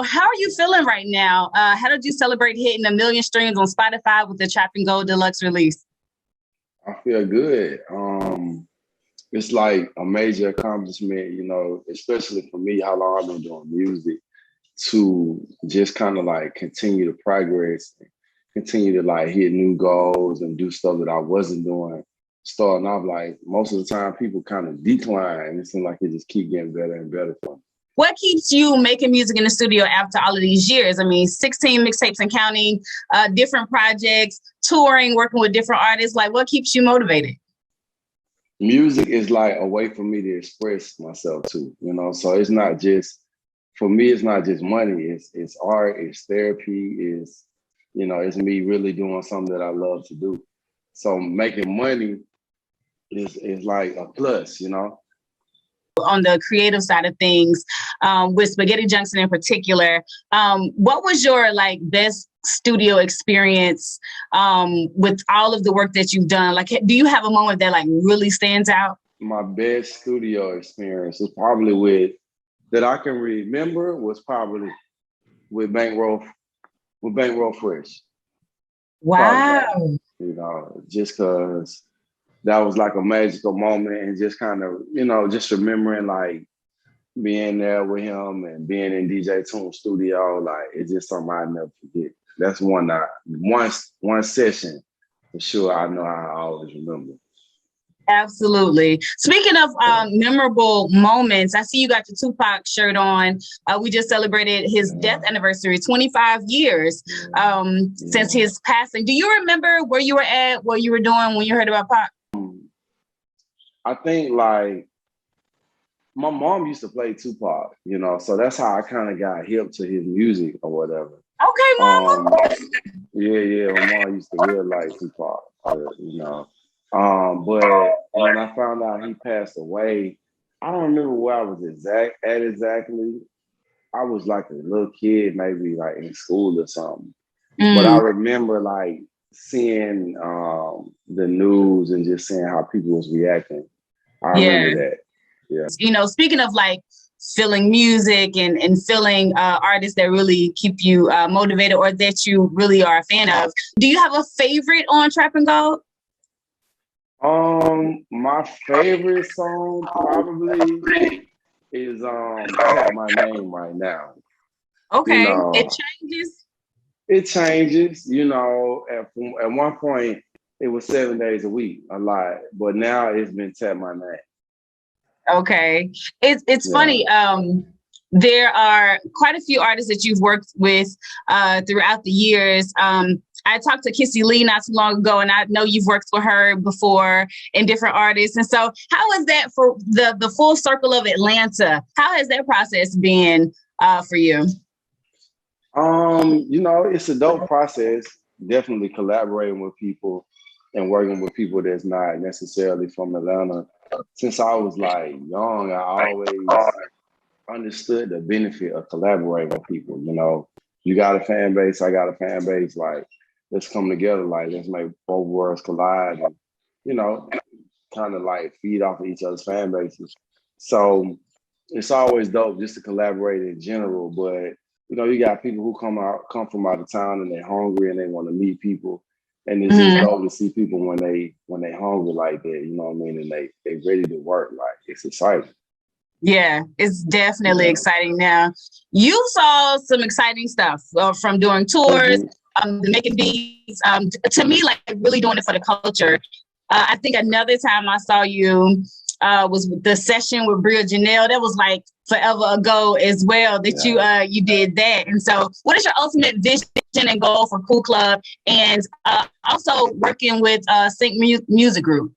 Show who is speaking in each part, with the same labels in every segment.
Speaker 1: how are you feeling right now? How did you celebrate hitting 1 million streams on Spotify with the Trap and Gold Deluxe release?
Speaker 2: I feel good. It's like a major accomplishment, you know, especially for me, how long I've been doing music, to just kind of like continue to progress, continue to like hit new goals and do stuff that I wasn't doing. Starting off, like most of the time, people kind of decline, and it seems like it just keep getting better and better for me.
Speaker 1: What keeps you making music in the studio after all of these years? I mean, 16 mixtapes and counting, different projects, touring, working with different artists. Like, what keeps you motivated?
Speaker 2: Music is like a way for me to express myself too, you know. So it's not just for me. It's not just money. It's art. It's therapy. It's, you know, it's me really doing something that I love to do. So making money is like a plus, you know.
Speaker 1: On the creative side of things, with Spaghetti Junction in particular, what was your like best studio experience with all of the work that you've done? Like, do you have a moment that like really stands out?
Speaker 2: My best studio experience was probably that I can remember was probably with Bankroll Fresh.
Speaker 1: Wow.
Speaker 2: Probably, you know, just because that was like a magical moment, and just kind of, you know, just remembering like being there with him and being in DJ Toon's studio, like it's just something I never forget. That's one session for sure. I know I always remember.
Speaker 1: Absolutely. Speaking of memorable moments, I see you got your Tupac shirt on. We just celebrated his death anniversary, 25 years since his passing. Do you remember where you were at, what you were doing when you heard about Pac?
Speaker 2: I think like my mom used to play Tupac, you know, so that's how I kind of got hip to his music or whatever.
Speaker 1: Okay, Mom.
Speaker 2: Yeah, my mom used to really like Tupac, you know. But when I found out he passed away, I don't remember where I was exactly. I was like a little kid, maybe like in school or something. But I remember like seeing the news and just seeing how people was reacting. I remember that. Yeah.
Speaker 1: You know, speaking of like feeling music and feeling artists that really keep you motivated or that you really are a fan of, do you have a favorite on Trap and Gold?
Speaker 2: My favorite song probably is Tap My Name Right Now.
Speaker 1: Okay,
Speaker 2: you know,
Speaker 1: it changes.
Speaker 2: It changes, you know. At one point, it was 7 days a week, a lot, but now it's been Tap My Name.
Speaker 1: Okay, it's funny. There are quite a few artists that you've worked with throughout the years. I talked to Kissy Lee not too long ago, and I know you've worked with her before and different artists. And so how is that for the full circle of Atlanta? How has that process been for you?
Speaker 2: You know, it's a dope process. Definitely collaborating with people and working with people that's not necessarily from Atlanta. Since I was like young, I always understood the benefit of collaborating with people. You know, you got a fan base, I got a fan base. Like, let's come together. Like, let's make both worlds collide, and, you know, kind of like feed off of each other's fan bases. So it's always dope just to collaborate in general. But, you know, you got people who come from out of town and they're hungry and they want to meet people. And it's just dope to see people when they hungry like that, you know what I mean? And they ready to work. Like, it's exciting.
Speaker 1: Yeah, it's definitely exciting now. You saw some exciting stuff from doing tours, making beats. To me, like really doing it for the culture. I think another time I saw you was the session with Bria Janelle. That was like forever ago as well that you did that. And so what is your ultimate vision and goal for Cool Club, and also working with Sync Music Group?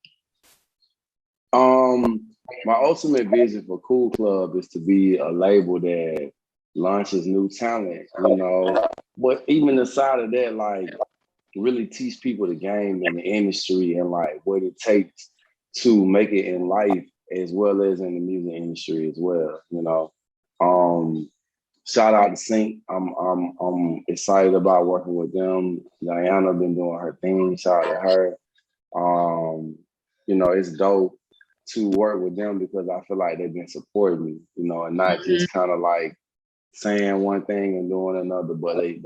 Speaker 2: My ultimate vision for Cool Club is to be a label that launches new talent, you know. But even aside of that, like really teach people the game and the industry and like what it takes to make it in life as well as in the music industry as well, you know. Shout out to Sync. I'm excited about working with them. Diana been doing her thing. Shout out to her. You know, it's dope to work with them because I feel like they've been supporting me, you know, and not just kind of like saying one thing and doing another, but they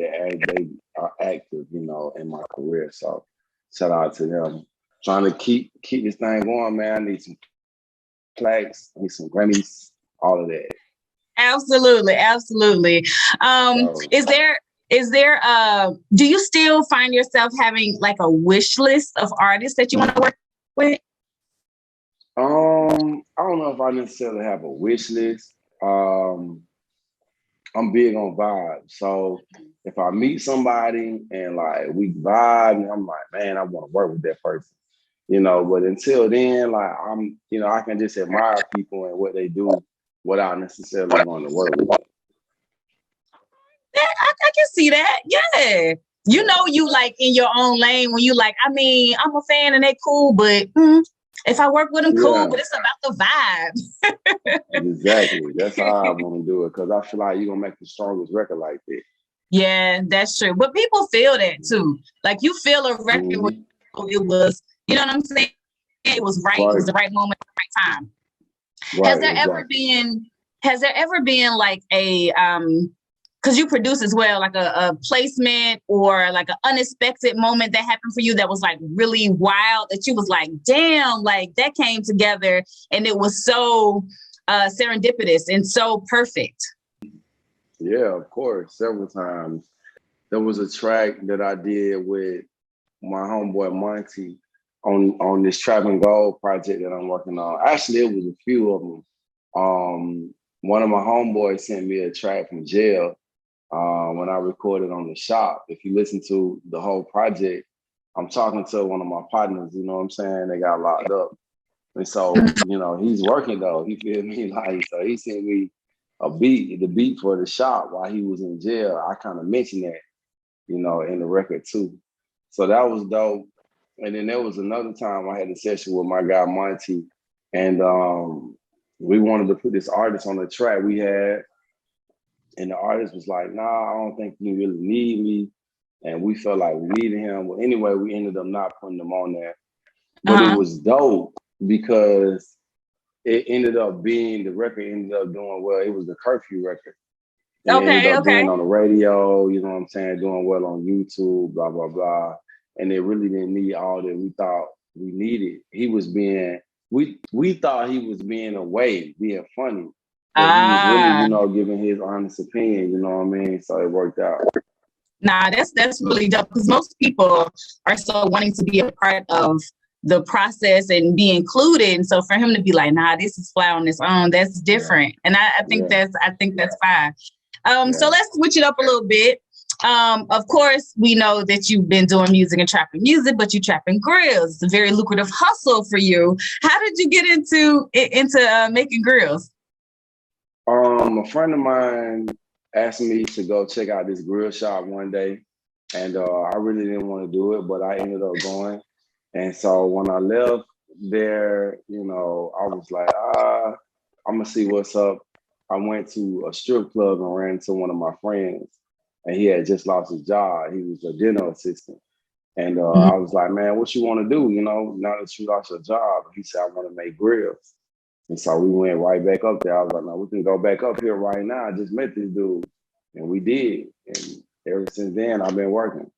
Speaker 2: are active, you know, in my career. So shout out to them. Trying to keep this thing going, man. I need some plaques, I need some Grammys, all of that.
Speaker 1: Absolutely, absolutely.
Speaker 2: So,
Speaker 1: Is there do you still find yourself having like a wish list of artists that you want to work with?
Speaker 2: I don't know if I necessarily have a wish list. I'm big on vibes. So if I meet somebody and like we vibe, and I'm like, man, I want to work with that person. You know, but until then, like I can just admire people and what they do without necessarily wanting to work with them.
Speaker 1: Yeah, I can see that. Yeah. You know, you like in your own lane when you like, I mean, I'm a fan and they cool, but if I work with them, cool, but it's about the vibe.
Speaker 2: Exactly. That's how I want to do it, because I feel like you're going to make the strongest record like that.
Speaker 1: Yeah, that's true. But people feel that too. Like you feel a record where it was, you know what I'm saying? It was right. It was the right moment, the right time. Right, has there ever been like a because you produce as well, like a placement or like an unexpected moment that happened for you that was like really wild, that you was like, damn, like that came together and it was so serendipitous and so perfect?
Speaker 2: Yeah, of course. Several times. There was a track that I did with my homeboy Monty on this Trap and Gold project that I'm working on. Actually, it was a few of them. One of my homeboys sent me a track from jail when I recorded on the shop. If you listen to the whole project, I'm talking to one of my partners, you know what I'm saying? They got locked up. And so, you know, he's working though. He feel me? Like, so he sent me the beat for the shop while he was in jail. I kind of mentioned that, you know, in the record too. So that was dope. And then there was another time I had a session with my guy Monty, and we wanted to put this artist on the track we had. And the artist was like, nah, I don't think you really need me. And we felt like we needed him. Well, anyway, we ended up not putting him on there. But it was dope because the record ended up doing well. It was the Curfew record. And it ended up being on the radio, you know what I'm saying, doing well on YouTube, blah, blah, blah. And it really didn't need all that we thought we needed. We thought he was being away, being funny. But he was really, you know, giving his honest opinion, you know what I mean? So it worked out.
Speaker 1: Nah, that's really dope, because most people are so wanting to be a part of the process and be included. And so for him to be like, nah, this is fly on its own, that's different. And I think that's fine. So let's switch it up a little bit. Of course, we know that you've been doing music and trapping music, but you trapping grills. It's a very lucrative hustle for you. How did you get into making grills?
Speaker 2: A friend of mine asked me to go check out this grill shop one day, and I really didn't want to do it, but I ended up going. And so when I left there, you know, I was like, I'm gonna see what's up. I went to a strip club and ran into one of my friends, and he had just lost his job. He was a dental assistant. And I was like, man, what you want to do, you know, now that you lost your job? And he said, I want to make grills. And so we went right back up there. I was like, no, we can go back up here right now. I just met this dude. And we did. And ever since then, I've been working.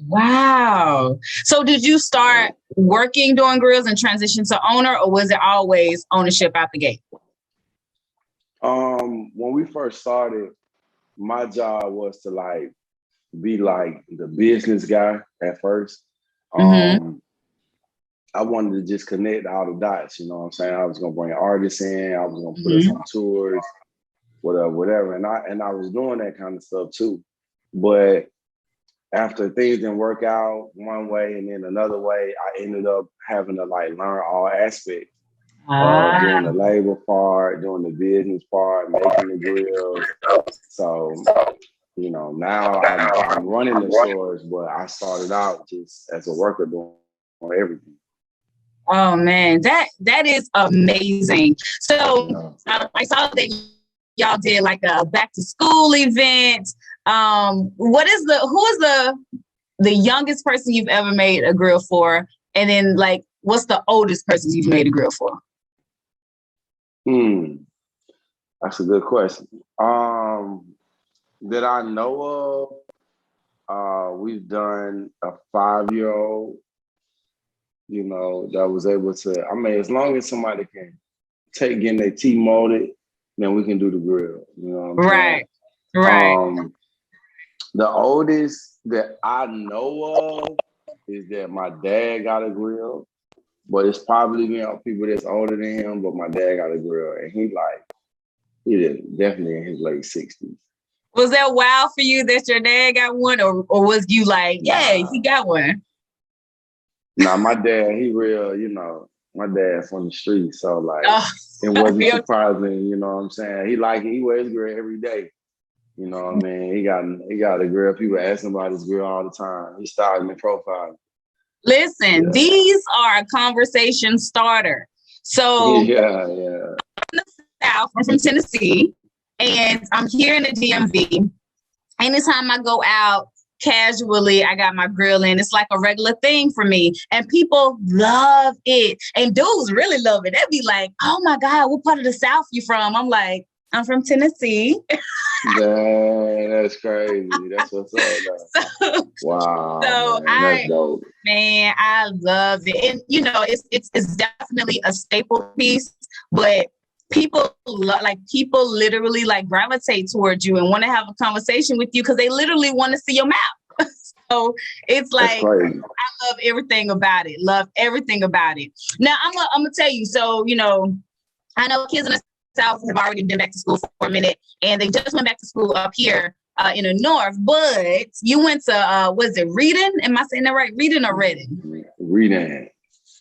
Speaker 1: Wow. So did you start working doing grills and transition to owner, or was it always ownership out the gate?
Speaker 2: When we first started, my job was to be like the business guy at first. I wanted to just connect all the dots, you know what I'm saying? I was gonna bring artists in, I was gonna put us on tours, whatever. And I was doing that kind of stuff too. But after things didn't work out one way and then another way, I ended up having to learn all aspects. Doing the labor part, doing the business part, making the grills. So, you know, now I'm running the stores, but I started out just as a worker doing everything.
Speaker 1: Oh man, that is amazing. So I saw that y'all did like a back to school event. Who is the youngest person you've ever made a grill for? And then what's the oldest person you've made a grill for?
Speaker 2: That's a good question. That I know of, we've done a 5-year-old, that was able to, I mean, as long as somebody can getting their tea molded, then we can do the grill. You know what I'm saying?
Speaker 1: Right.
Speaker 2: The oldest that I know of is that my dad got a grill, but it's probably people that's older than him. But my dad got a grill, and he is definitely in his late 60s.
Speaker 1: Was that wild for you that your dad got one, or was you like, yeah, he got one?
Speaker 2: Nah, my dad, he real, my dad's from the street, so it wasn't surprising. You know what I'm saying? He wears grill every day. You know what I mean? He got a grill. People ask him about his grill all the time. He started me profiling.
Speaker 1: Listen, these are a conversation starter. So
Speaker 2: yeah.
Speaker 1: I'm from the South. I'm from Tennessee, and I'm here in the DMV. Anytime I go out casually, I got my grill in. It's like a regular thing for me, and people love it. And dudes really love it. They'd be like, "Oh my God, what part of the South you from?" I'm like, "I'm from Tennessee."
Speaker 2: Dang, that's crazy. That's what's up. Wow.
Speaker 1: So
Speaker 2: that's dope.
Speaker 1: Man, I love it. And it's definitely a staple piece, but people literally gravitate towards you and want to have a conversation with you because they literally want to see your mouth. So it's like, I love everything about it. Now I'm gonna tell you, so I know kids in the South have already been back to school for a minute, and they just went back to school up here in the North. But you went to was it Reading? Am I saying that right? Reading or Reading?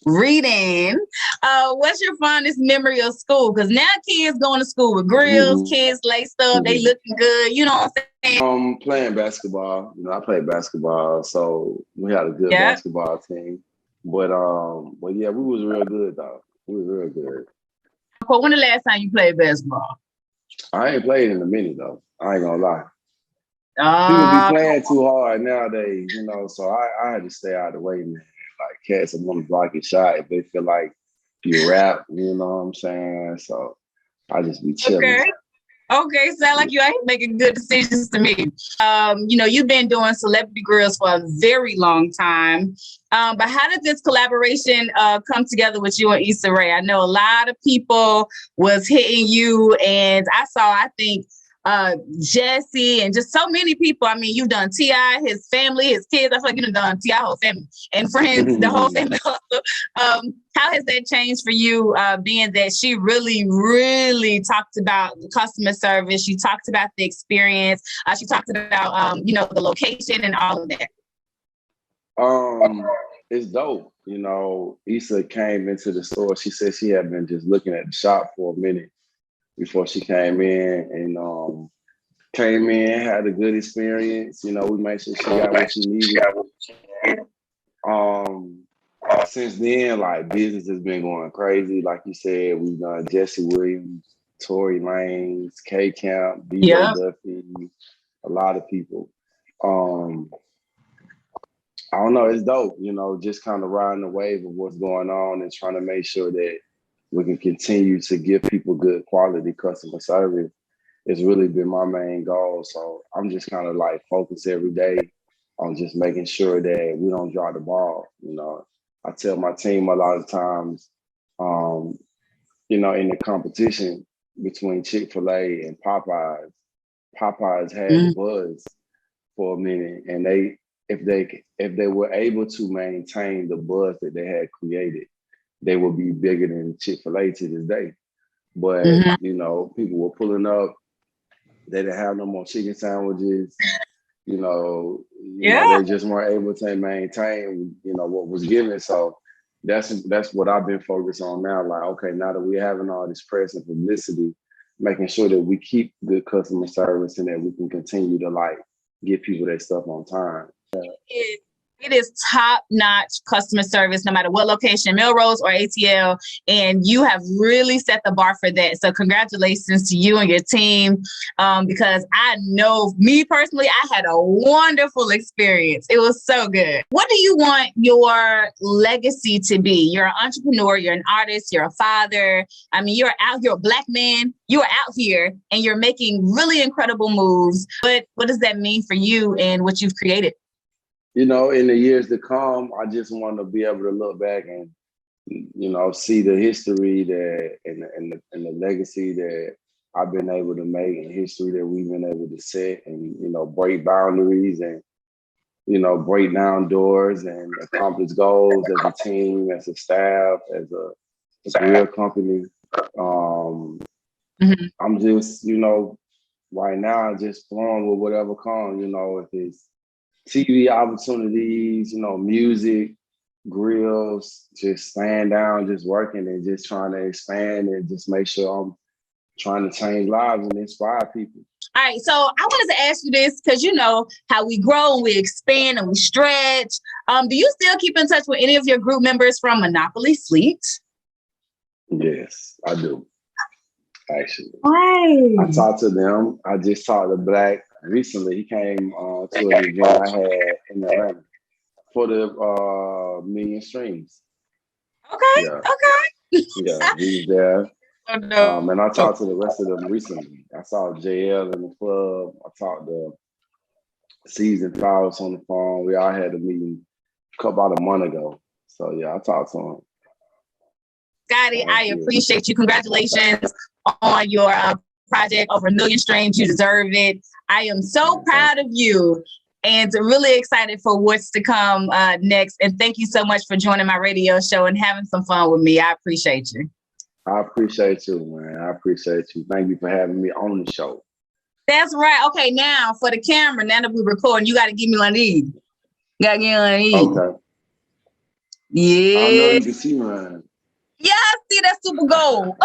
Speaker 1: Reading. What's your fondest memory of school? Because now kids going to school with grills, kids laced up, they looking good. You know what I'm saying?
Speaker 2: Playing basketball. I played basketball, so we had a good basketball team. But yeah, we was real good though. We was real good.
Speaker 1: Well, when the last time you played basketball?
Speaker 2: I ain't played in a minute though. I ain't gonna lie. People be playing too hard nowadays, so I had to stay out of the way, man. Like cats that want to block your shot if they feel like you rap, you know what I'm saying? So I just be chilling.
Speaker 1: Okay, sound like you ain't making good decisions to me. You've been doing celebrity grills for a very long time. But how did this collaboration come together with you and Issa Rae? I know a lot of people was hitting you, and I think Jesse and just so many people. I mean, you've done T.I., his family, his kids. I feel like you've done T.I. whole family and friends, the whole family. How has that changed for you, being that she really, really talked about the customer service? She talked about the experience. She talked about, the location and all of that.
Speaker 2: It's dope. Issa came into the store. She said she had been just looking at the shop for a minute before she came in, and had a good experience. We made sure she got what she needed. Since then, business has been going crazy. Like you said, we've done Jesse Williams, Tory Lanez, K Camp, DJ Duffy, a lot of people. I don't know, it's dope, just kind of riding the wave of what's going on and trying to make sure that we can continue to give people good quality customer service. It's really been my main goal. So I'm just kind of focused every day on just making sure that we don't drop the ball. I tell my team a lot of times, in the competition between Chick-fil-A and Popeyes had the buzz for a minute, and if they were able to maintain the buzz that they had created, they would be bigger than Chick-fil-A to this day. But people were pulling up. They didn't have no more chicken sandwiches. They just weren't able to maintain, what was given. So that's what I've been focused on now. Okay, now that we're having all this press and publicity, making sure that we keep good customer service and that we can continue to get people their stuff on time.
Speaker 1: It is top-notch customer service, no matter what location, Melrose or ATL, and you have really set the bar for that. So congratulations to you and your team, because I know, me personally, I had a wonderful experience. It was so good. What do you want your legacy to be? You're an entrepreneur, you're an artist, you're a father. I mean, you're a Black man, you are out here, and you're making really incredible moves. What does that mean for you and what you've created?
Speaker 2: You know, in the years to come, I just want to be able to look back and, you know, see the history that and the legacy that I've been able to make, and history that we've been able to set, and, you know, break boundaries and, you know, break down doors and accomplish goals as a team, as a staff, as a real company. I'm just, you know, right now just flowing with whatever comes, you know, if it's TV opportunities, you know, music, grills, just staying down, just working and just trying to expand and just make sure I'm trying to change lives and inspire people.
Speaker 1: All right, so I wanted to ask you this because you know how we grow and we expand and we stretch. Do you still keep in touch with any of your group members from Monopoly Suite?
Speaker 2: Yes, I do. Actually,
Speaker 1: Right.
Speaker 2: I talked to them. I just talked to Black recently. He came to an event I had in Atlanta for the million streams.
Speaker 1: Okay.
Speaker 2: Yeah.
Speaker 1: Okay.
Speaker 2: Yeah, he's there.
Speaker 1: Oh, no.
Speaker 2: And I talked to the rest of them recently. I saw JL in the club. I talked to Season Flowers on the phone. We all had a meeting about a month ago. So yeah, I talked to him.
Speaker 1: Scotty, I appreciate you. Congratulations on your project, over 1 million streams. You deserve it. I am so proud of you and really excited for what's to come next. And thank you so much for joining my radio show and having some fun with me. I appreciate you.
Speaker 2: I appreciate you, man. I appreciate you. Thank you for having me on the show.
Speaker 1: That's right. Okay, now for the camera, now that we're recording, you got to give me one of these. You got to give me one of these.
Speaker 2: Okay.
Speaker 1: Yeah.
Speaker 2: I know you can see mine.
Speaker 1: Yeah, I see that super gold.